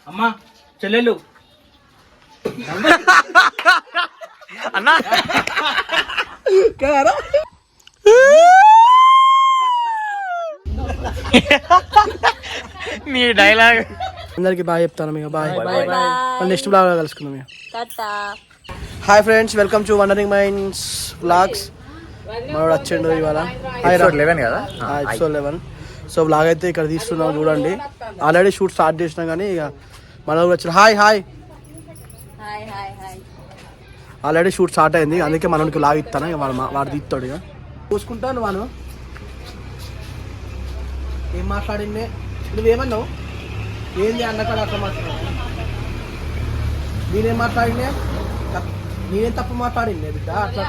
అమ్మా చెల్లెలు అన్నా నీ డైలాగ్ అందరికి బాగా చెప్తాను మీకు బాయ్ నెక్స్ట్ బ్లాగ్ లో కలుసుకుందాం hi friends welcome to wondering minds vlogs మనోడు వచ్చిండు ఇవాళ ఎపిసోడ్ 11 కదా ఎపిసోడ్ 11 సో వ్లాగ్ అయితే ఇక్కడ తీస్తున్నాం చూడండి ఆల్రెడీ షూట్ స్టార్ట్ చేసినాం కానీ ఇక మనోడు వచ్చిన hi hi already shoot start అయింది అందుకే మనోడికి వ్లాగ్ ఇస్తాను ఇక వాడు తీస్తాడు ఇక చూసుకుంటాను వాను ఏం మాట్లాడిందే నువ్వేమన్నావు ఏంది అన్నకాడ అట్లా మాట్లాడు నేనేం మాట్లాడిందే నేనేం తప్పు మాట్లాడిందే బిడ్డ అట్లా